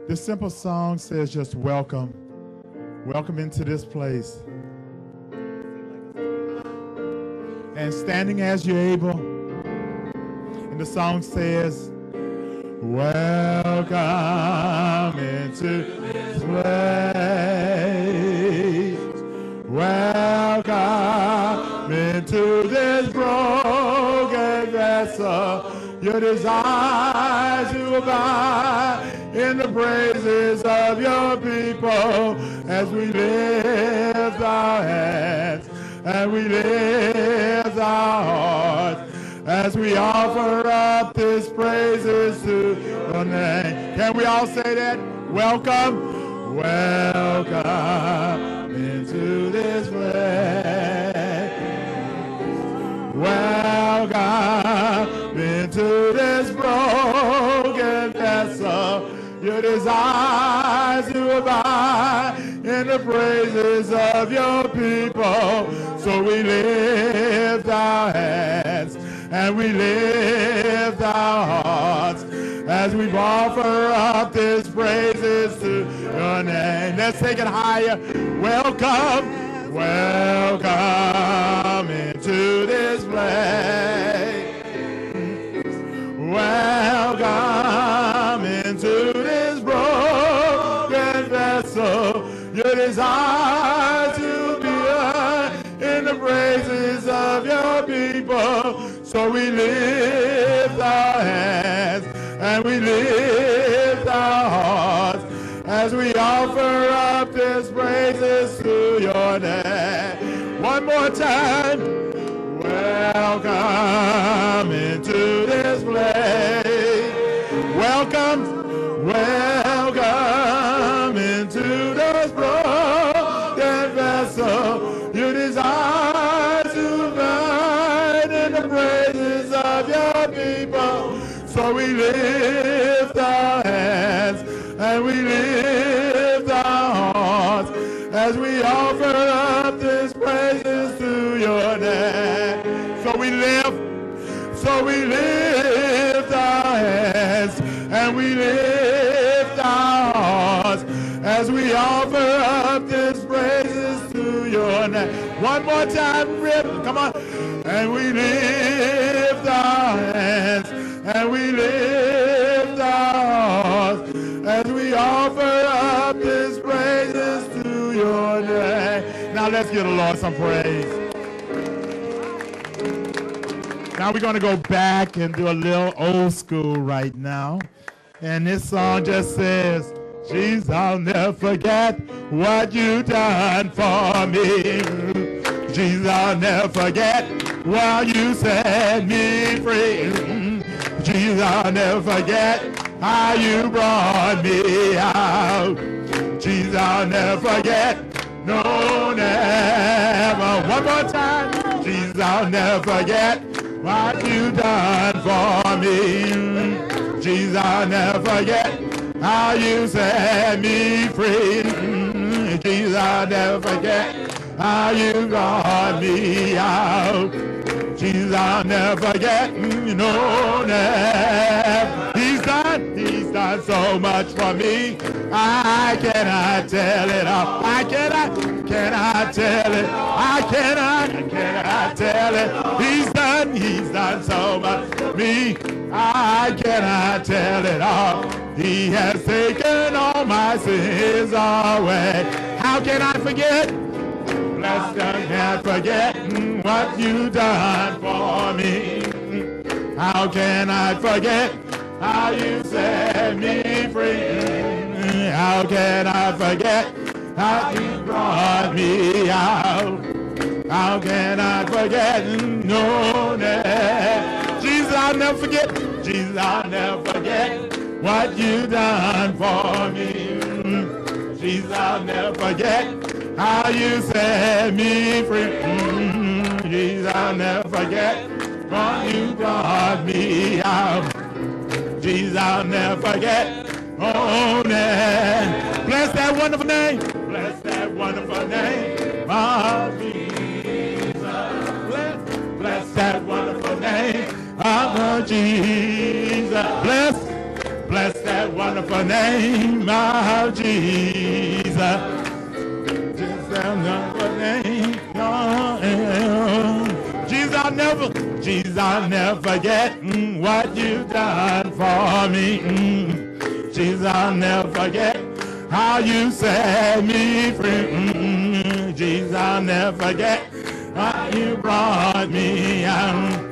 This simple song says just welcome. Welcome into this place. And standing as you're able. And the song says, welcome into this place. Welcome into this broken vessel. Your desire to abide in the praises of your people as we lift our hands and we lift our hearts as we offer up this praises to your name. Can we all say that? Welcome, welcome into this place. Welcome into this broken vessel. Your desire to abide in the praises of your people. So we lift our hands and we lift our hearts as we offer up this praises to your name. Let's take it higher. Welcome, welcome into this place. Welcome into this broken vessel. Your desire to be in the praises of your people. So we lift our hands and we lift our hearts as we offer up this praises to your name. One more time. Welcome into this place. Welcome, welcome into this broken vessel. You desire to find in the praises of your people. So we lift our hands and we lift our hearts as we offer up this praises to your name. So we lift our hands and we lift our hearts as we offer up this praises to your name. One more time, Rip, come on. And we lift our hands and we lift our hearts as we offer up this praises to your name. Now let's give the Lord some praise. Now we're going to go back and do a little old school right now. And this song just says, Jesus, I'll never forget what you done for me. Jesus, I'll never forget while you set me free. Jesus, I'll never forget how you brought me out. Jesus, I'll never forget, no, never. One more time. Jesus, I'll never forget what you done for me. Jesus, I'll never forget how you set me free. Jesus, I'll never forget how you brought me out. Jesus, I'll never forget, no, never. He's done so much for me. I cannot tell it all. I cannot tell it. I cannot tell it. He's done so much for me. I cannot tell it all. He has taken all my sins away. How can I forget? Blessed, I can't forget what you done for me. How can I forget how you set me free? How can I forget how you brought me out? How can I forget? No, never. Jesus, I'll never forget. Jesus, I'll never forget what you done for me. Jesus, I'll never forget how you set me free. Jesus, I'll never forget how you brought me out. Jesus, I'll never forget. Oh, never. Bless that wonderful name. Bless that wonderful name of Jesus. Bless that wonderful name of Jesus. Bless that that wonderful name of Jesus. Just that wonderful name. Jesus, I'll never forget what you've done for me. Jesus, I'll never forget how you set me free. Jesus, I'll never forget how you brought me out.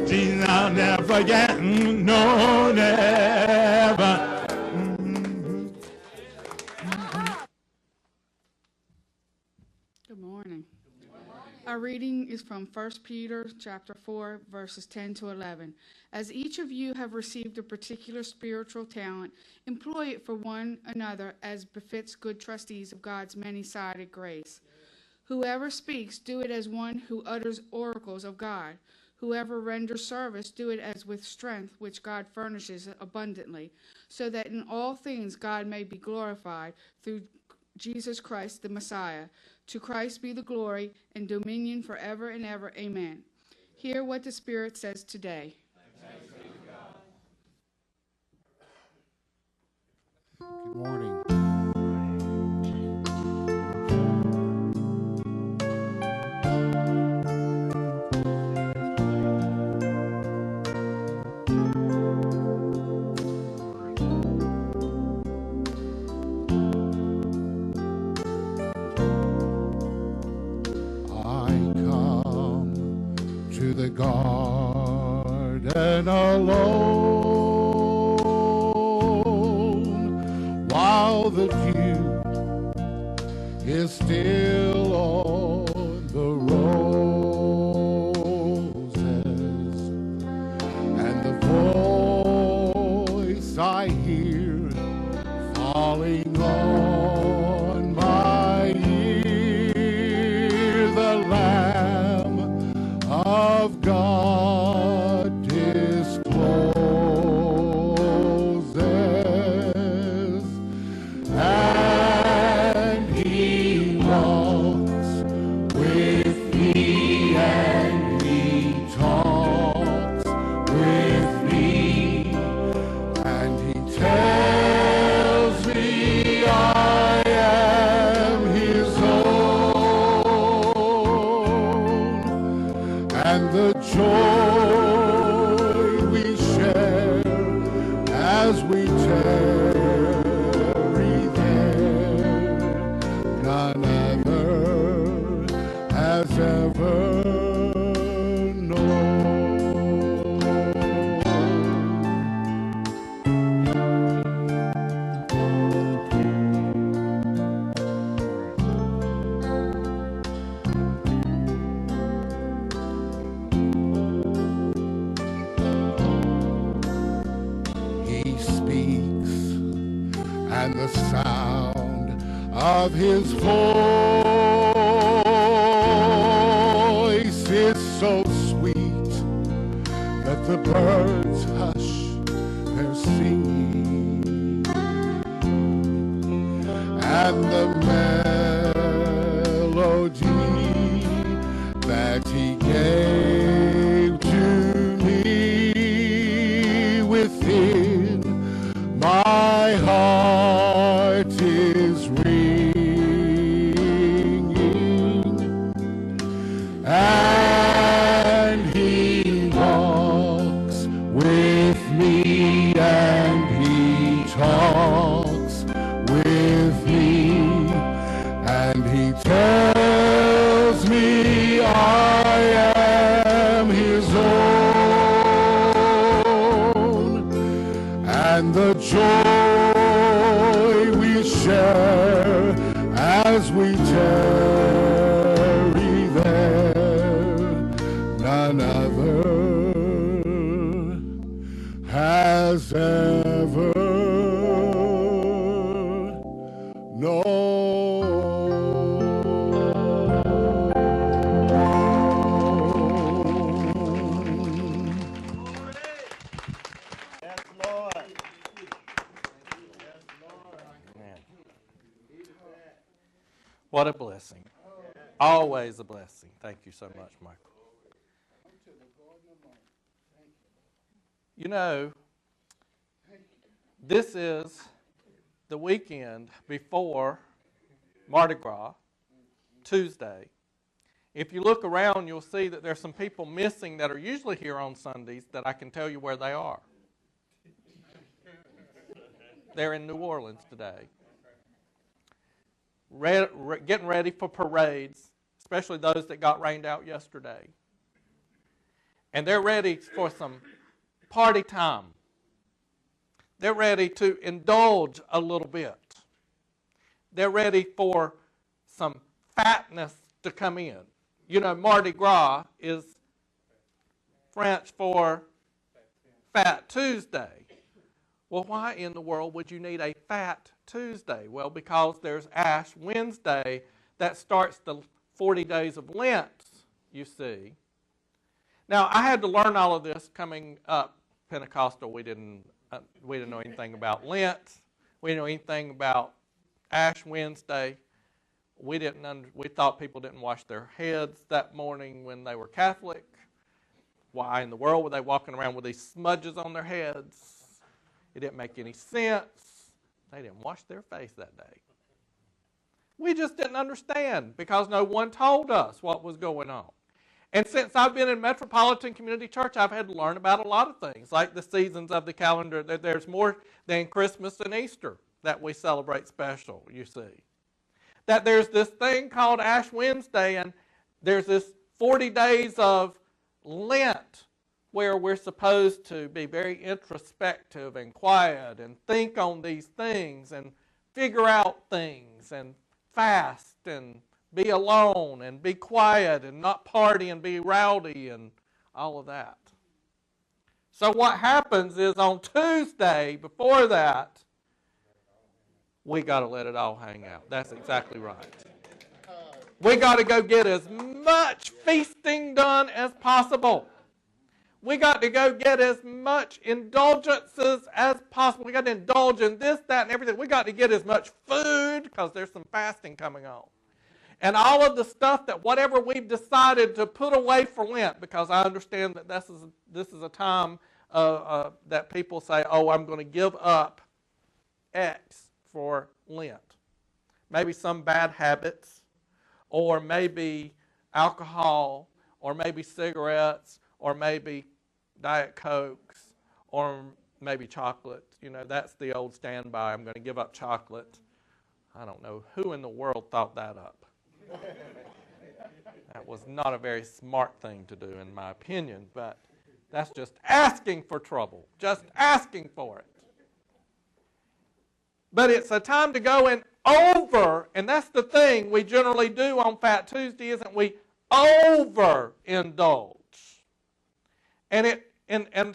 Jesus, I'll never forget, no, never. Good morning. Our reading is from 1 Peter chapter 4, verses 10 to 11. As each of you have received a particular spiritual talent, employ it for one another as befits good trustees of God's many-sided grace. Whoever speaks, do it as one who utters oracles of God. Whoever renders service, do it as with strength which God furnishes abundantly, so that in all things God may be glorified through Jesus Christ the Messiah. To Christ be the glory and dominion forever and ever. Amen. Hear what the Spirit says today. Thanks be to God. Good morning. The garden alone, while the dew is still on the roses, and the voice I hear falling on my ear, the Lamb of God discloses, and he walks with me, and he talks with me, and he tells me I am his own, and the joy we share as we tarry there, none other has ever known. And the sound of his voice is so sweet that the birds hush their singing, and the melody that he gave to me within my heart is ringing, and he walks with me, and he talks with me, and he tells me I am his own, and the joy we share as we tarry there, none other has ever known. What a blessing. Always a blessing. Thank you so much, Michael. You know, This is the weekend before Mardi Gras, Tuesday. If you look around, you'll see that there's some people missing that are usually here on Sundays that I can tell you where they are. They're in New Orleans today. Getting ready for parades, especially those that got rained out yesterday. And they're ready for some party time. They're ready to indulge a little bit. They're ready for some fatness to come in. You know, Mardi Gras is French for Fat Tuesday. Well, why in the world would you need a Fat Tuesday? Well, because there's Ash Wednesday that starts the 40 days of Lent, you see. Now, I had to learn all of this coming up Pentecostal. We didn't know anything about Lent. We didn't know anything about Ash Wednesday. We thought people didn't wash their heads that morning when they were Catholic. Why in the world were they walking around with these smudges on their heads? It didn't make any sense. They didn't wash their face that day. We just didn't understand because no one told us what was going on. And since I've been in Metropolitan Community Church, I've had to learn about a lot of things, like the seasons of the calendar. There's more than Christmas and Easter that we celebrate special, you see. That there's this thing called Ash Wednesday, and there's this 40 days of Lent where we're supposed to be very introspective and quiet and think on these things and figure out things and fast and be alone and be quiet and not party and be rowdy and all of that. So what happens is on Tuesday, before that, we got to let it all hang out. That's exactly right. We got to go get as much feasting done as possible. We got to go get as much indulgences as possible. We got to indulge in this, that, and everything. We got to get as much food because there's some fasting coming on. And all of the stuff that whatever we've decided to put away for Lent, because I understand that this is a time that people say, oh, I'm going to give up X for Lent. Maybe some bad habits, or maybe alcohol, or maybe cigarettes, or maybe Diet Cokes, or maybe chocolate. You know, that's the old standby. I'm going to give up chocolate. I don't know who in the world thought that up. That was not a very smart thing to do, in my opinion, but that's just asking for trouble, just asking for it. But it's a time to go and and that's the thing we generally do on Fat Tuesday, isn't we? Overindulge. And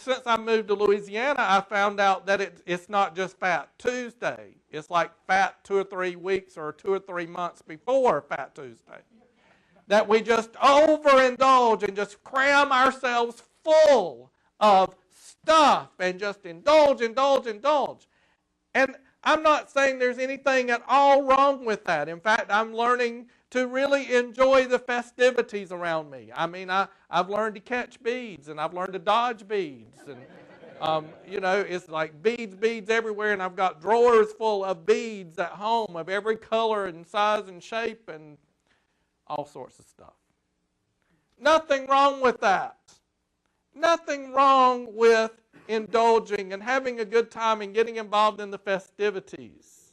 since I moved to Louisiana, I found out that it's not just Fat Tuesday. It's like Fat 2 or 3 weeks or 2 or 3 months before Fat Tuesday. That we just overindulge and just cram ourselves full of stuff and just indulge. And I'm not saying there's anything at all wrong with that. In fact, I'm learning to really enjoy the festivities around me. I mean, I've learned to catch beads, and I've learned to dodge beads. And, you know, it's like beads everywhere, and I've got drawers full of beads at home of every color and size and shape and all sorts of stuff. Nothing wrong with that. Nothing wrong with indulging and having a good time and getting involved in the festivities.